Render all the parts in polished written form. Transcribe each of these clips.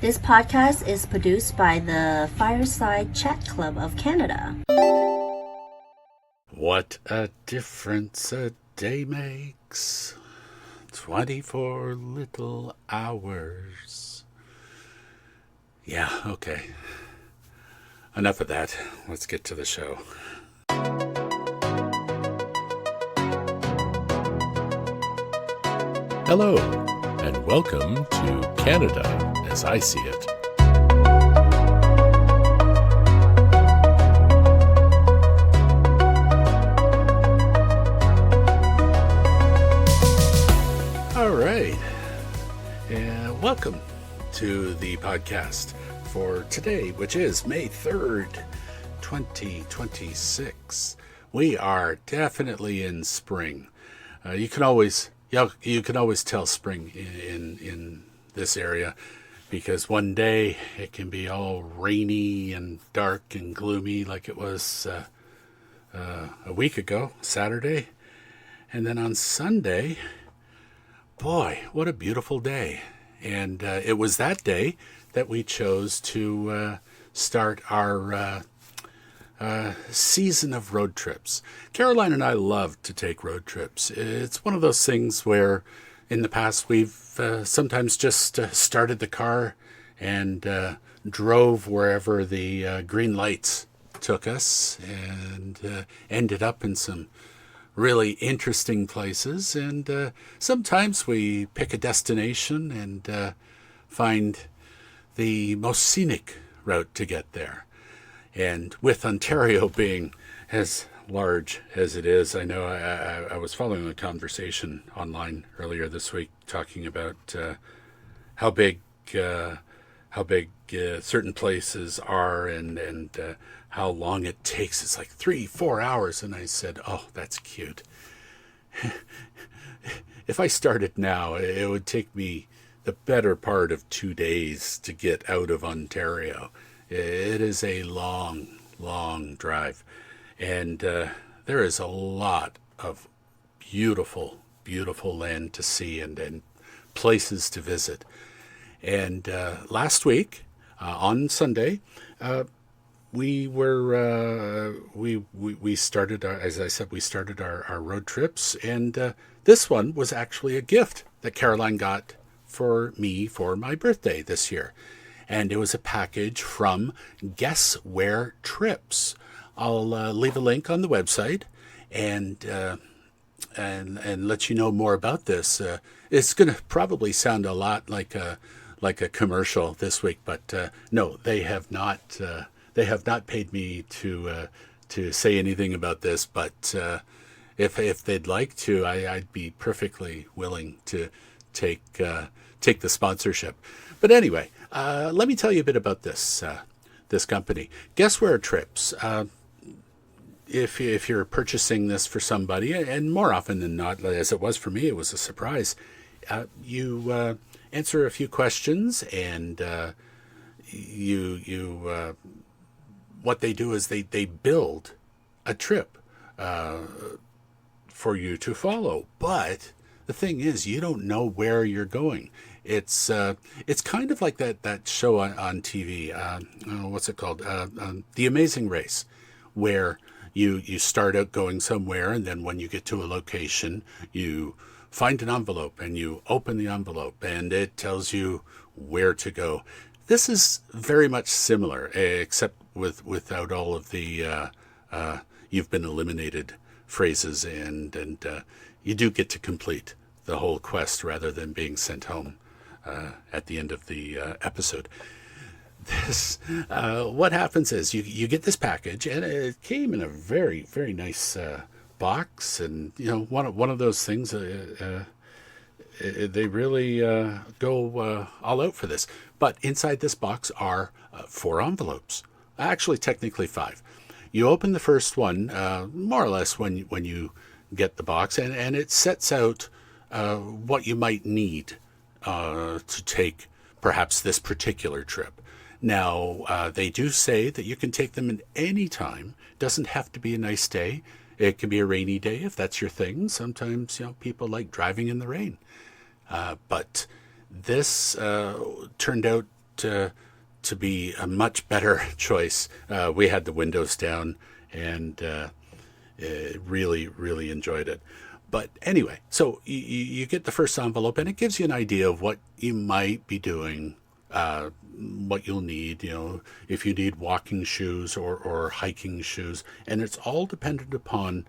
This podcast is produced by the Fireside Chat Club of Canada. What a difference a day makes. 24 little hours. Yeah, okay. Enough of that. Let's get to the show. Hello, and welcome to Canada as I See It. All right. And welcome to the podcast for today, which is May 3rd, 2026. We are definitely in spring. You can always tell spring in this area because one day it can be all rainy and dark and gloomy like it was a week ago, Saturday. And then on Sunday, boy, what a beautiful day. And it was that day that we chose to start our season of road trips. Caroline and I love to take road trips. It's one of those things where in the past we've sometimes just started the car and drove wherever the green lights took us and ended up in some really interesting places. And sometimes we pick a destination and find the most scenic route to get there. And with Ontario being as large as it is, I know I was following a conversation online earlier this week talking about how big certain places are and how long it takes. It's like 3-4 hours. And I said, oh, that's cute. If I started now, it would take me the better part of 2 days to get out of Ontario. It is a long, long drive. And there is a lot of beautiful, beautiful land to see and places to visit. And last week, on Sunday, we started, as I said, we started our road trips. And this one was actually a gift that Caroline got for me for my birthday this year. And it was a package from Guess Where Trips. I'll leave a link on the website and let you know more about this. It's going to probably sound a lot like a commercial this week, but no, they have not paid me to say anything about this. But if they'd like to, I'd be perfectly willing to take the sponsorship. But anyway, let me tell you a bit about this company. Guess Where Trips. If you're purchasing this for somebody, and more often than not, as it was for me, it was a surprise. You answer a few questions, and what they do is they build a trip for you to follow. But the thing is, you don't know where you're going. It's kind of like that show on TV. What's it called? The Amazing Race, where you start out going somewhere, and then when you get to a location, you find an envelope and you open the envelope, and it tells you where to go. This is very much similar, except without all of the "you've been eliminated" phrases, and you do get to complete the whole quest rather than being sent home at the end of the episode. What happens is you get this package, and it came in a very, very nice box, and one of those things. They really go all out for this. But inside this box are 4 envelopes. Actually, technically 5. You open the first one, more or less when you get the box, and it sets out what you might need to take perhaps this particular trip. Now, they do say that you can take them at any time. Doesn't have to be a nice day. It can be a rainy day if that's your thing. Sometimes, people like driving in the rain. But this turned out to be a much better choice. We had the windows down and really, really enjoyed it. But anyway, so you get the first envelope, and it gives you an idea of what you might be doing, what you'll need, if you need walking shoes or hiking shoes. And it's all dependent upon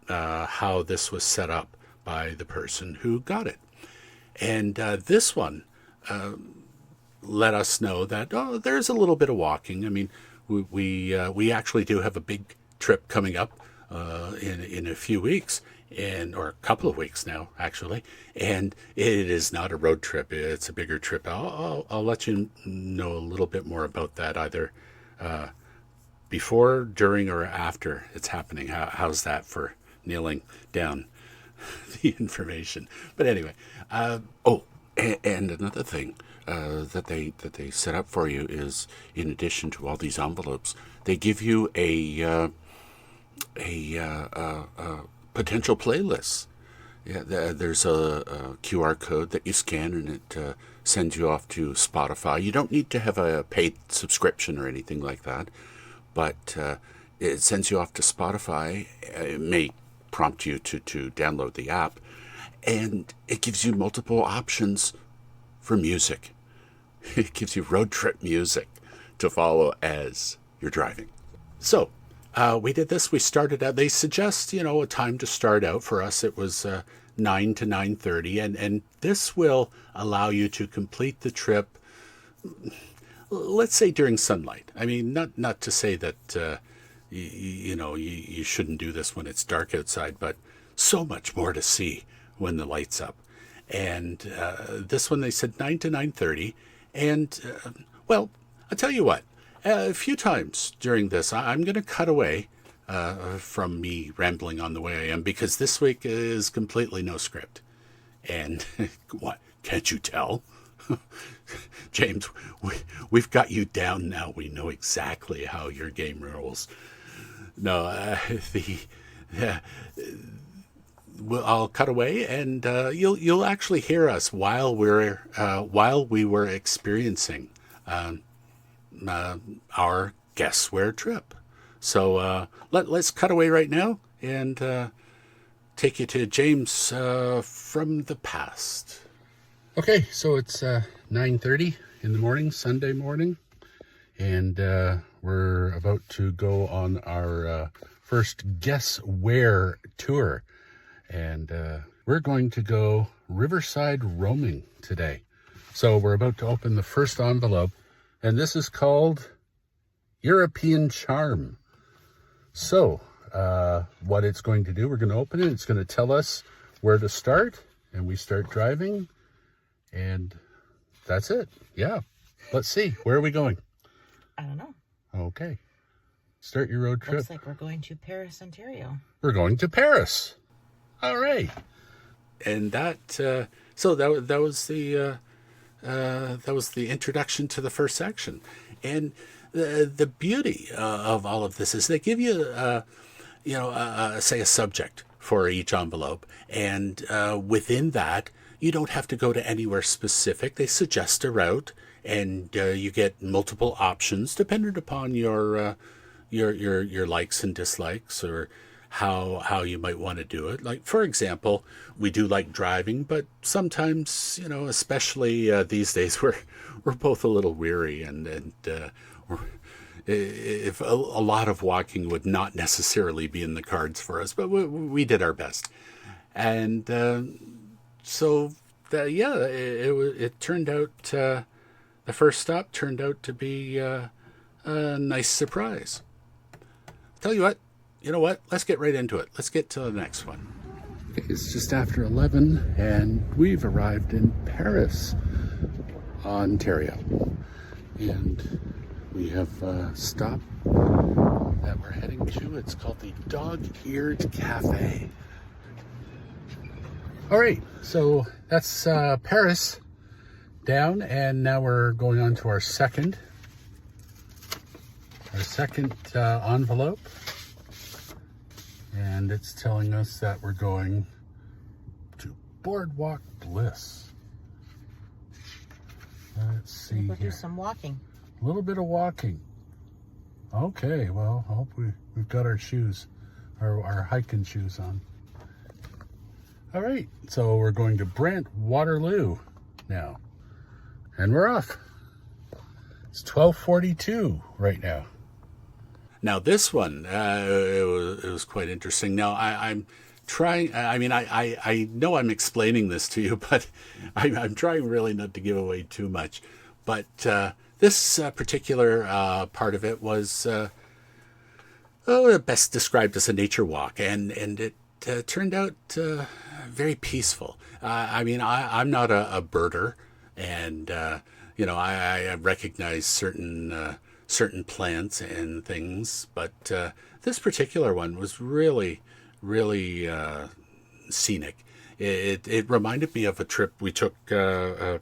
how this was set up by the person who got it. And this one let us know that, there's a little bit of walking. I mean, we actually do have a big trip coming up in a few weeks, or a couple of weeks now, actually. And it is not a road trip. It's a bigger trip. I'll let you know a little bit more about that, either before, during, or after it's happening. How's that for nailing down the information? But anyway, and another thing that they set up for you is, in addition to all these envelopes, they give you a potential playlist. Yeah, there's a QR code that you scan, and it sends you off to Spotify. You don't need to have a paid subscription or anything like that, but it sends you off to Spotify. It may prompt you to download the app, and it gives you multiple options for music. It gives you road trip music to follow as you're driving. So we did this. We started out. They suggest, a time to start out. For us, it was 9 to 9:30, and this will allow you to complete the trip, let's say, during sunlight. I mean, not to say that you shouldn't do this when it's dark outside, but so much more to see when the light's up. And this one, they said 9 to 9:30, and well, I'll tell you what. A few times during this, I'm going to cut away from me rambling on the way I am, because this week is completely no script. And what? Can't you tell? James, we've got you down now. We know exactly how your game rolls. No, I'll cut away, and you'll actually hear us while we were experiencing our guessware trip. So let's cut away right now and take you to James from the past. Okay, so it's 9:30 in the morning, Sunday morning, and we're about to go on our first guessware tour, and we're going to go riverside roaming today. So we're about to open the first envelope, and this is called European Charm. So what it's going to do, we're going to open it. It's going to tell us where to start, and we start driving, and that's it. Yeah. Let's see. Where are we going? I don't know. Okay. Start your road trip. Looks like we're going to Paris, Ontario. We're going to Paris. All right. And that so that was the introduction to the first section. And the beauty of all of this is they give you say a subject for each envelope, and within that you don't have to go to anywhere specific. They suggest a route, and you get multiple options depending upon your likes and dislikes, or how you might want to do it. Like, for example, we do like driving, but sometimes, especially these days, we're both a little weary, and if a lot of walking would not necessarily be in the cards for us, but we did our best. And it turned out, the first stop turned out to be a nice surprise. Tell you what, let's get right into it. Let's get to the next one. It's just after 11, and we've arrived in Paris, Ontario. And we have a stop that we're heading to. It's called the Dog-Eared Cafe. All right, so that's Paris down, and now we're going on to our second envelope, and it's telling us that we're going to Boardwalk Bliss. Let's see We'll here. do some walking. A little bit of walking. Okay, well, I hope we've got our shoes, our hiking shoes on. All right, so we're going to Brent Waterloo now, and we're off. It's 12:42 right now. Now this one, it was quite interesting. Now I'm trying. I mean, I know I'm explaining this to you, but I'm trying really not to give away too much. But this particular part of it was best described as a nature walk, and it turned out very peaceful. I mean, I'm not a birder, and I recognize certain plants and things, but this particular one was really, really scenic. It reminded me of a trip we took a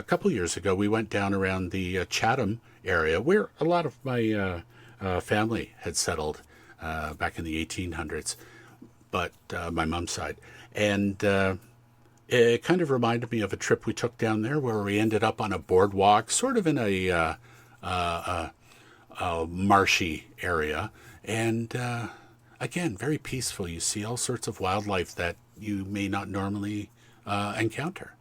couple years ago. We went down around the Chatham area, where a lot of my family had settled back in the 1800s, but my mom's side. And it kind of reminded me of a trip we took down there where we ended up on a boardwalk, sort of in a marshy area. And again, very peaceful. You see all sorts of wildlife that you may not normally encounter.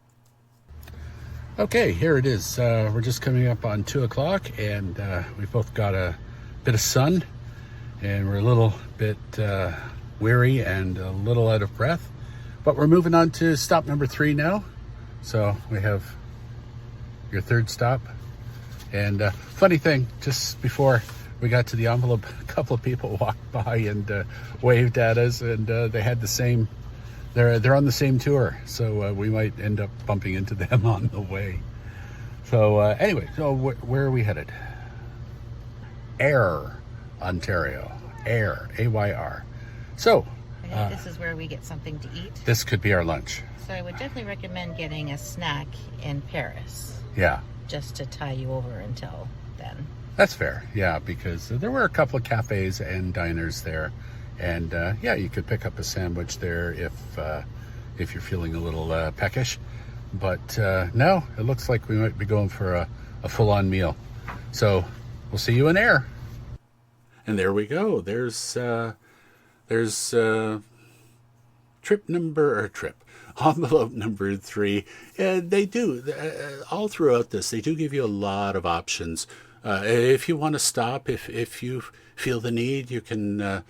Okay, here it is. We're just coming up on 2 o'clock, and we've both got a bit of sun, and we're a little bit weary and a little out of breath. But we're moving on to stop number 3 now. So we have your third stop. And funny thing, just before we got to the envelope, a couple of people walked by and waved at us, and they had the same, they're on the same tour. So we might end up bumping into them on the way. So anyway, so where are we headed? Ayr, Ontario. Ayr, A-Y-R. So I think this is where we get something to eat. this could be our lunch. So I would definitely recommend getting a snack in Paris, Yeah, just to tie you over until then. that's fair. Yeah, because there were a couple of cafes and diners there. And yeah, you could pick up a sandwich there if you're feeling a little peckish. But no, it looks like we might be going for a full-on meal. So we'll see you in Ayr. And there we go. There's envelope number 3. They do all throughout this. They do give you a lot of options. If you want to stop, if you feel the need, you can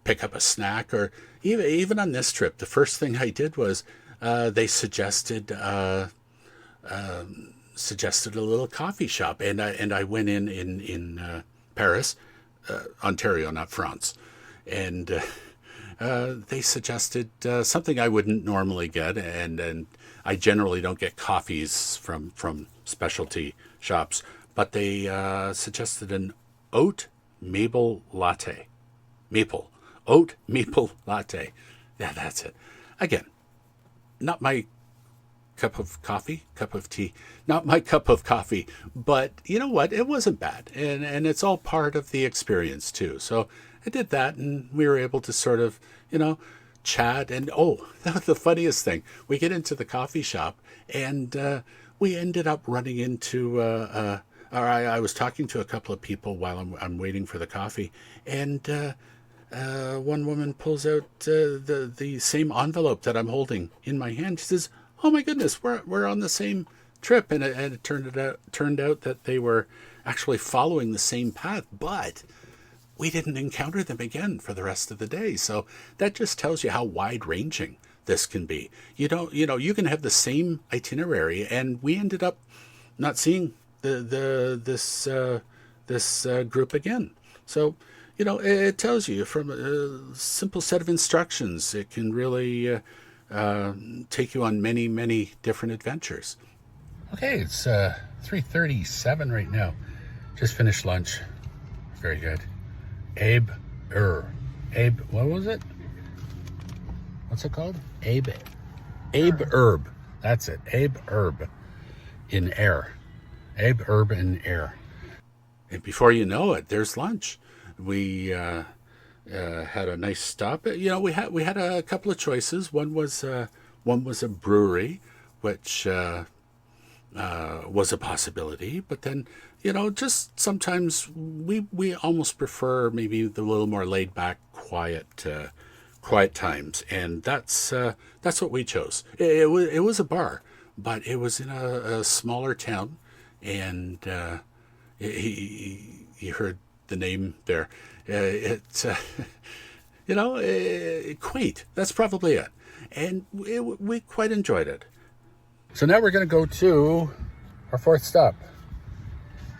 pick up a snack. Or even on this trip, the first thing I did was they suggested a little coffee shop, and I went in Paris, Ontario, not France, and they suggested something I wouldn't normally get, and I generally don't get coffees from specialty shops, but they suggested an oat maple latte. Oat maple latte. Yeah, that's it. Again, not my cup of tea, not my cup of coffee, but you know what? It wasn't bad. And it's all part of the experience too. So I did that, and we were able to sort of, chat. And oh, that was the funniest thing. We get into the coffee shop, and we ended up running into, I was talking to a couple of people while I'm waiting for the coffee, and one woman pulls out the same envelope that I'm holding in my hand. She says, "Oh my goodness, we're on the same trip," and it turned out that they were actually following the same path, but we didn't encounter them again for the rest of the day. So that just tells you how wide-ranging this can be. You can have the same itinerary, and we ended up not seeing this group again. So it tells you from a simple set of instructions, it can really take you on many, many different adventures. Okay, it's 3:37 right now. Just finished lunch. Very good. Abe, what was it? What's it called? Abe Herb. That's it. Abe Herb in Ayr. Abe Herb in Ayr. And before you know it, there's lunch. We had a nice stop. We had a couple of choices. One was a brewery, which was a possibility. But then, just sometimes we almost prefer maybe the little more laid back, quiet times, and that's what we chose. It was a bar, but it was in a smaller town, and you heard the name there. It's quaint. That's probably it, and we quite enjoyed it. So now we're going to go to our fourth stop.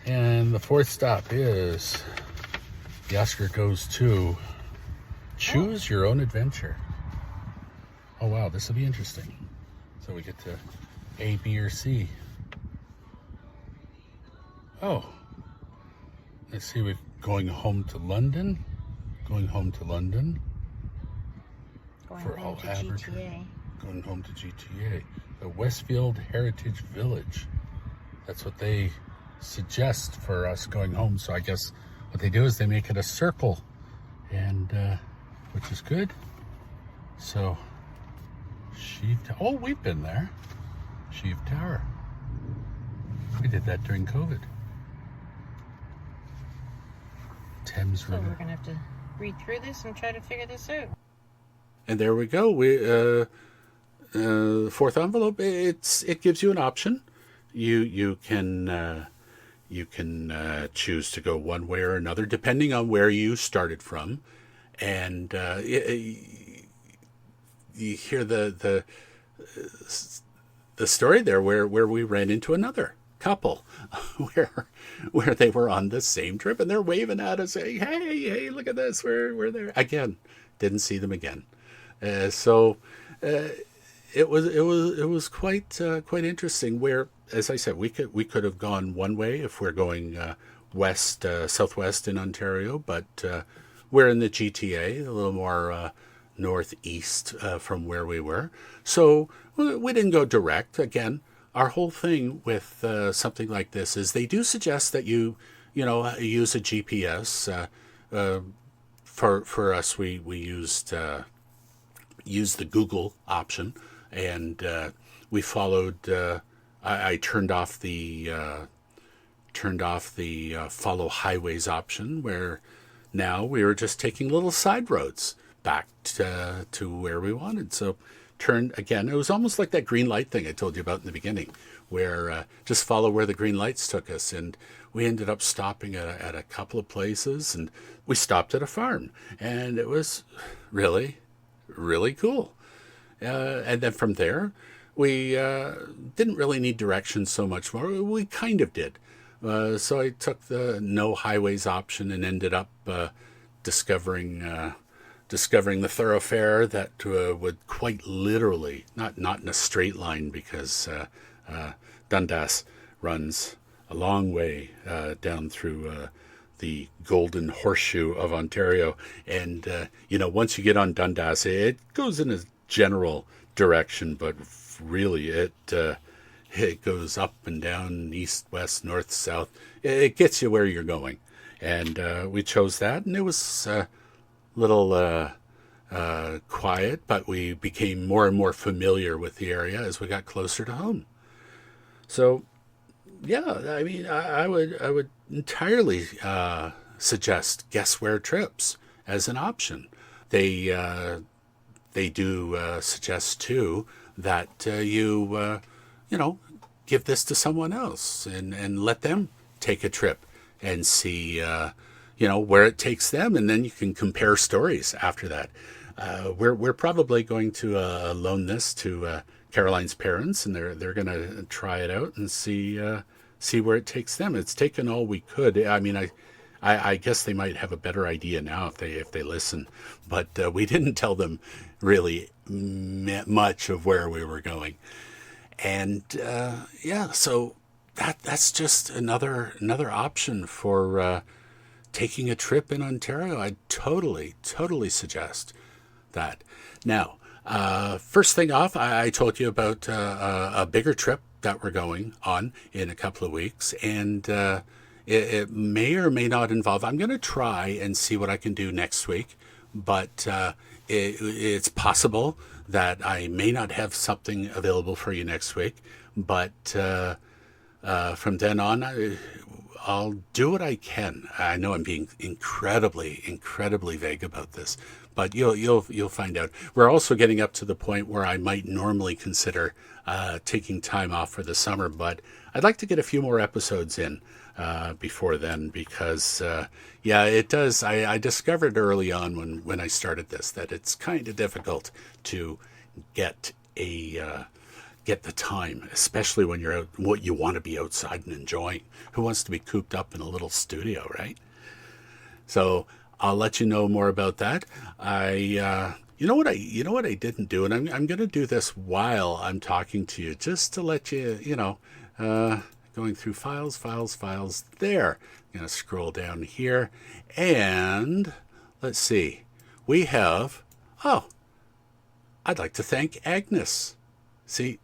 And the fourth stop is the Oscar goes to Choose Your Own Adventure. Oh, wow, this will be interesting. So we get to A, B, or C. Oh, let's see, we're going home to London. Going home to London. Going for home to Alberta. GTA. Going home to GTA. The Westfield Heritage Village. That's what they suggest for us going home. So I guess what they do is they make it a circle, and which is good. So we've been there. Sheave Tower. We did that during COVID. Thames So River. we're going to have to read through this and try to figure this out. And there we go. We fourth envelope. It gives you an option. You can choose to go one way or another depending on where you started from, and you hear the story there where we ran into another couple where they were on the same trip, and they're waving at us saying, hey, look at this, we're there again. Didn't see them again. So it was quite interesting. Where, as I said, we could have gone one way if we're going southwest in Ontario, but we're in the GTA, a little more northeast from where we were. So we didn't go direct. Again, our whole thing with something like this is they do suggest that you use a GPS. For us, we used the Google option, and we followed. I turned off the follow highways option, where now we were just taking little side roads back to where we wanted. So turned again. It was almost like that green light thing I told you about in the beginning, where just follow where the green lights took us, and we ended up stopping at a couple of places, and we stopped at a farm, and it was really, really cool. And then from there, we didn't really need directions so much more. We kind of did. So I took the no highways option and ended up discovering the thoroughfare that would quite literally, not in a straight line, because Dundas runs a long way down through the Golden Horseshoe of Ontario. And, once you get on Dundas, it goes in a general direction, but really it goes up and down, east, west, north, south. It gets you where you're going. And we chose that, and it was a little quiet, but we became more and more familiar with the area as we got closer to home. So, yeah, I mean, I would entirely suggest guess where trips as an option. They do suggest too that you give this to someone else and let them take a trip and see where it takes them, and then you can compare stories after that. We're probably going to loan this to Caroline's parents, and they're going to try it out and see where it takes them. It's taken all we could. I mean, I guess they might have a better idea now if they listen, but we didn't tell them really much of where we were going, and so that's just another option for taking a trip in Ontario. I totally suggest that. Now, first thing off, I told you about a bigger trip that we're going on in a couple of weeks, and it may or may not involve. I'm going to try and see what I can do next week, but it's possible that I may not have something available for you next week. But from then on, I'll do what I can. I know I'm being incredibly vague about this, but you'll find out. We're also getting up to the point where I might normally consider taking time off for the summer, but I'd like to get a few more episodes in before then, because it does. I discovered early on when I started this that it's kind of difficult to get the time, especially when you're out, what you want to be outside and enjoying. Who wants to be cooped up in a little studio, right? So I'll let you know more about that. You know what I didn't do, and I'm going to do this while I'm talking to you, just to let you, going through files. There. I'm going to scroll down here, and let's see. We have, I'd like to thank Agnes. See,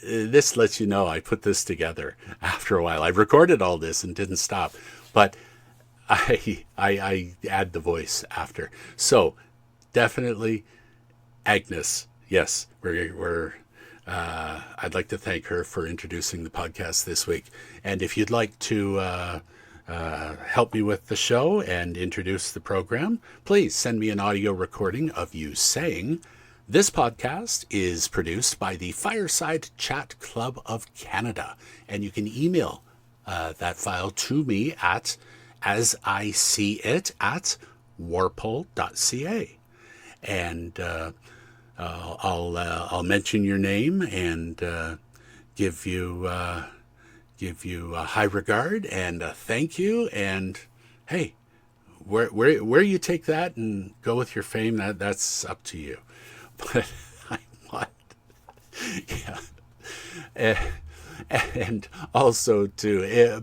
this lets you know I put this together after a while. I recorded all this and didn't stop, but I add the voice after. So definitely Agnes. Yes, I'd like to thank her for introducing the podcast this week. And if you'd like to help me with the show and introduce the program, please send me an audio recording of you saying, "This podcast is produced by the Fireside Chat Club of Canada," and you can email that file to me at whorpole.ca, and I'll mention your name and give you a high regard and a thank you. And hey, where you take that and go with your fame, that's up to you. But I want, and also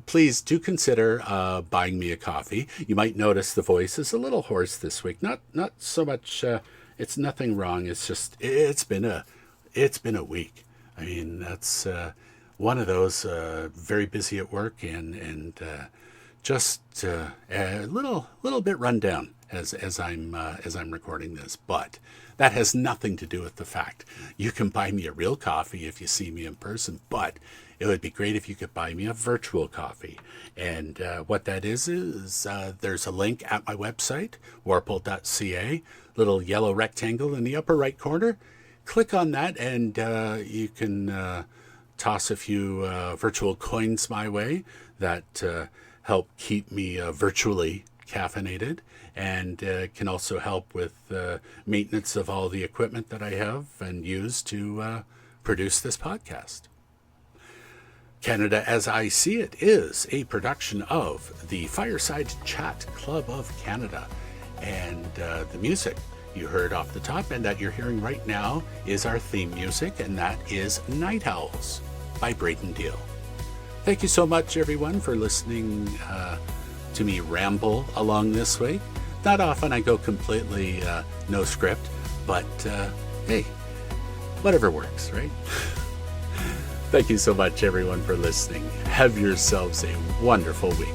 please do consider buying me a coffee. You might notice the voice is a little hoarse this week. Not so much. It's nothing wrong. It's just it's been a week. I mean, that's one of those very busy at work and just a little bit run down as I'm recording this, but that has nothing to do with the fact you can buy me a real coffee if you see me in person, but it would be great if you could buy me a virtual coffee. And what that is there's a link at my website, whorpole.ca, little yellow rectangle in the upper right corner. Click on that and you can toss a few virtual coins my way that help keep me virtually caffeinated, and can also help with maintenance of all the equipment that I have and use to produce this podcast. Canada As I See It is a production of the Fireside Chat Club of Canada, and the music you heard off the top and that you're hearing right now is our theme music, and that is Night Owls by Braden Deal. Thank you so much, everyone, for listening to me ramble along this week. Not often I go completely no script, but hey, whatever works, right? Thank you so much, everyone, for listening. Have yourselves a wonderful week.